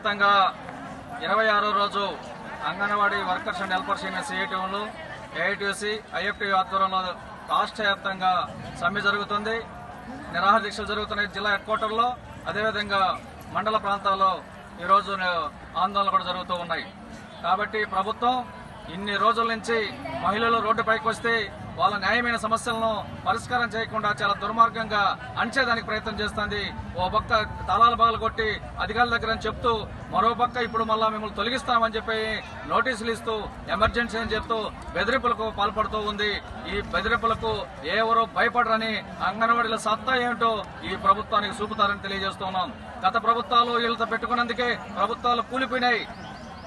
వ్యాప్తంగా 26వ రోజు anganwadi workers and helpers union సిఐటిలు, ఏఐటిసి, ఐఎఫ్టియు ఆధ్వర్యంలో రాష్ట్ర వ్యాప్తంగా సమ్మె జరుగుతుంది. నిరాహార దీక్షలు జరుగుతున్నాయి జిల్లా హెడ్ క్వార్టర్లో. అదేవిధంగా మండల ప్రాంతాల్లో ఈరోజు ఆందోళనలు కూడా జరుగుతూ ఉన్నాయి. కాబట్టి ప్రభుత్వం ఇన్ని రోజుల నుంచి మహిళలు రోడ్డుపైకి వస్తే వాళ్ళ న్యాయమైన సమస్యలను పరిష్కారం చేయకుండా చాలా దుర్మార్గంగా అణచేదానికి ప్రయత్నం చేస్తుంది. ఓ పక్క తాళాలు పగలు కొట్టి అధికారుల దగ్గర చెప్తూ, మరో పక్క ఇప్పుడు మళ్ళా మిమ్మల్ని తొలగిస్తామని చెప్పి నోటీసులు ఇస్తూ, ఎమర్జెన్సీ అని చెప్తూ బెదిరింపులకు పాల్పడుతూ ఉంది. ఈ బెదిరింపులకు ఎవరో భయపడరని, అంగన్వాడీల సత్తా ఏమిటో ఈ ప్రభుత్వానికి చూపుతారని తెలియజేస్తున్నాం. గత ప్రభుత్వాలు వీళ్ళతో పెట్టుకున్నందుకే ప్రభుత్వాలు కూలిపోయినాయి.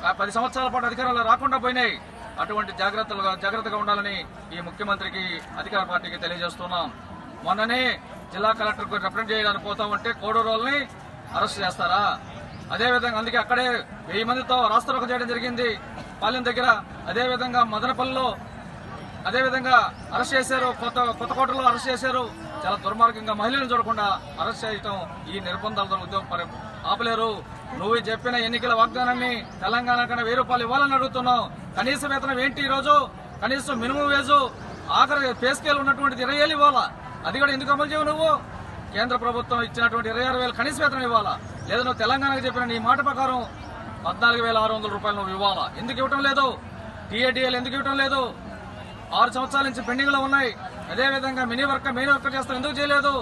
10 సంవత్సరాల పాటు అధికారాలు రాకుండా పోయినాయి. అటువంటి జాగ్రత్తగా ఉండాలని ఈ ముఖ్యమంత్రికి, అధికార పార్టీకి తెలియజేస్తున్నాం. మొన్ననే జిల్లా కలెక్టర్కు రిప్రజెంట్ చేయడానికి పోతా ఉంటే కోడూరుని అరెస్ట్ చేస్తారా? అదేవిధంగా అందుకే అక్కడే 1000 మందితో రాస్తారోకో చేయడం జరిగింది పాలెం దగ్గర. అదేవిధంగా మదనపల్లిలో అదేవిధంగా అరెస్ట్ చేశారు, కొత్తకోటలో అరెస్ట్ చేశారు. చాలా దుర్మార్గంగా మహిళలను చూడకుండా అరెస్ట్ చేయడం ఈ నిర్బంధాలతో ఉద్యోగం ఆపలేరు. నువ్వు చెప్పిన ఎన్నికల వాగ్దానాన్ని తెలంగాణ కన్నా 1000 రూపాయలు ఇవ్వాలని అడుగుతున్నావు. కనీస వేతనం ఏంటి ఈరోజు? కనీసం మినిమం వేజు, ఆఖరి పే స్కేల్ ఉన్నటువంటి 20,000 ఇవ్వాలా. అది కూడా ఎందుకు అమలు చేయవు నువ్వు? కేంద్ర ప్రభుత్వం ఇచ్చినటువంటి 26,000 కనీస వేతనం ఇవ్వాలా. లేదా నువ్వు తెలంగాణకు చెప్పిన నీ మాట ప్రకారం 14,600 రూపాయలు నువ్వు ఇవ్వాలా. ఎందుకు ఇవ్వటం లేదు? టీఏడీఎల్ ఎందుకు ఇవ్వటం లేదు? 6 సంవత్సరాల నుంచి పెండింగ్ లో ఉన్నాయి. అదేవిధంగా మెయిన్ వర్కర్ చేస్తాం ఎందుకు చేయలేదు?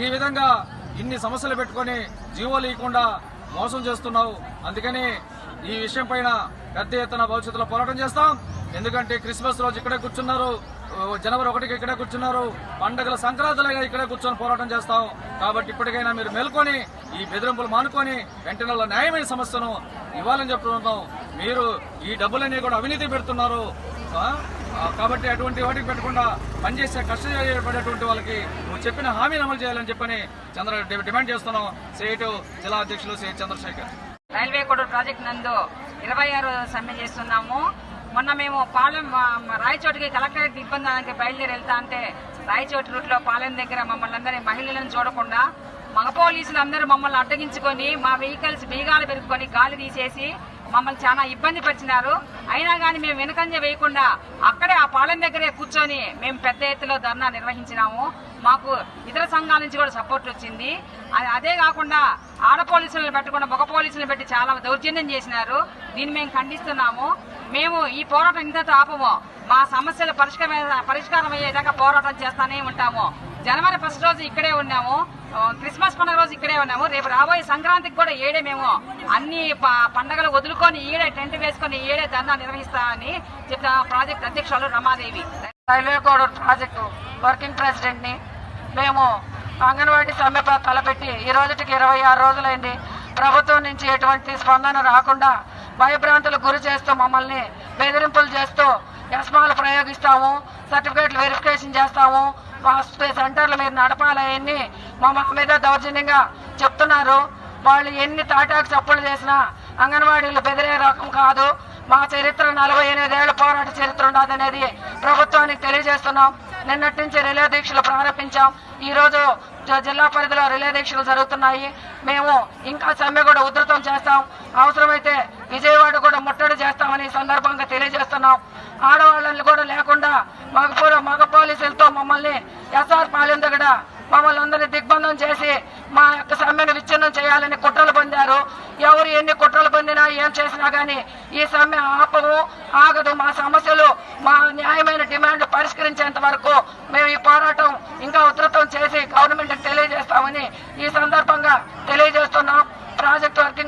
ఈ విధంగా ఇన్ని సమస్యలు పెట్టుకుని జీవోలు ఇవ్వకుండా మోసం చేస్తున్నావు. అందుకని ఈ విషయం పైన పెద్ద ఎత్తున భవిష్యత్తులో పోరాటం చేస్తాం. ఎందుకంటే క్రిస్మస్ రోజు ఇక్కడే కూర్చున్నారు, జనవరి 1కి ఇక్కడే కూర్చున్నారు, పండుగల సంక్రాంతులైనా ఇక్కడే కూర్చొని పోరాటం చేస్తాం. కాబట్టి ఇప్పటికైనా మీరు మేల్కొని ఈ బెదిరింపులు మానుకొని వెంటనే న్యాయమైన సమస్యను ఇవ్వాలని చెప్తున్నాం. మీరు ఈ డబ్బులన్నీ కూడా అవినీతి పెడుతున్నారు. కాబట్టి అటువంటి వాటికి పెట్టకుండా పనిచేసే కష్టపడేటువంటి వాళ్ళకి నువ్వు చెప్పిన హామీని అమలు చేయాలని చెప్పని డిమాండ్ చేస్తున్నాం. సిఐటి జిల్లా అధ్యక్షులు C Chandrasekhar. Railway Koduru project నందు 26 సమ్మె చేస్తున్నాము. మొన్న మేము పాలెం రాయచోటికి కలెక్టరేట్ ఇబ్బందానికి బయలుదేరి వెళ్తా అంటే రాయచోటి రూట్ లో పాలెం దగ్గర మమ్మల్ని అందరినీ మహిళలను చూడకుండా మగ పోలీసులు అందరూ మమ్మల్ని అడ్డగించుకొని మా వెహికల్స్ బీగాలు పెరుక్కొని గాలి తీసేసి మమ్మల్ని చాలా ఇబ్బంది పరిచినారు. అయినా కానీ మేము వెనుకంజ వేయకుండా అక్కడే ఆ పాలెం దగ్గరే కూర్చొని మేము పెద్ద ఎత్తులో ధర్నా నిర్వహించినాము. మాకు ఇతర సంఘాల నుంచి కూడా సపోర్ట్ వచ్చింది. అదే కాకుండా ఆడ పోలీసులను పెట్టకుండా మగ పోలీసులను పెట్టి చాలా దౌర్జన్యం చేసినారు. దీన్ని మేము ఖండిస్తున్నాము. మేము ఈ పోరాటం ఇంతతో ఆపము. మా సమస్యలు పరిష్కారం అయ్యేదాకా పోరాటం చేస్తానే ఉంటాము. జనవరి 1 రోజు ఇక్కడే ఉన్నాము, క్రిస్మస్ పండుగ రోజు ఇక్కడే ఉన్నాము. రేపు రాబోయే సంక్రాంతికి కూడా ఏడే మేము అన్ని పండుగలు వదులుకొని ఈడే టెంట్ వేసుకొని ఈడే ధర్నా నిర్వహిస్తామని చెప్పిన ప్రాజెక్ట్ అధ్యక్షులు Ramadevi. Railway Koduru project working president ని మేము అంగన్వాడీ సమ్మె తలపెట్టి ఈ రోజుకి 26 రోజులైంది. ప్రభుత్వం నుంచి ఎటువంటి స్పందన రాకుండా భయభ్రాంతులకు గురి చేస్తూ మమ్మల్ని బెదిరింపులు చేస్తూ ఎస్మాలు ప్రయోగిస్తాము, సర్టిఫికేట్లు వెరిఫికేషన్ చేస్తాము, మా సెంటర్లు మీరు నడపాలని మా మీద దౌర్జన్యంగా చెప్తున్నారు. వాళ్ళు ఎన్ని తాటాకు చప్పులు చేసినా అంగన్వాడీలు బెదిరే రకం కాదు. మా చరిత్ర 48 ఏళ్ల పోరాట చరిత్ర ఉండదనేది ప్రభుత్వానికి తెలియజేస్తున్నాం. నిన్నటి నుంచి రిలే దీక్షలు ప్రారంభించాం. ఈ రోజు జిల్లా పరిధిలో రిలే దీక్షలు జరుగుతున్నాయి. మేము ఇంకా సమ్మె కూడా ఉధృతం చేస్తాం. అవసరమైతే విజయవాడ కూడా ముట్టడి చేస్తామని సందర్భంగా తెలియజేస్తున్నాం. ఆడవాళ్ళని కూడా లేకుండా మగ పోలీసులతో మమ్మల్ని ఎస్ఆర్ పాలెం దగ్గర మమ్మల్ని అందరినీ దిగ్బంధం చేసి మా యొక్క సమ్మెను విచ్ఛిన్నం చేయాలని కుట్రలు పొందారు. ఎవరు ఎన్ని కుట్రలు పొందినా ఏం చేసినా గానీ ఈ సమ్మె ఆగదు. మా సమస్యలు, మా న్యాయమైన డిమాండ్ పరిష్కరించేంత వరకు మేము ఈ పోరాటం ఇంకా ఉధృతం చేసి గవర్నమెంట్ కి తెలియజేస్తామని ఈ సందర్భంగా తెలియజేస్తున్నాం. Project work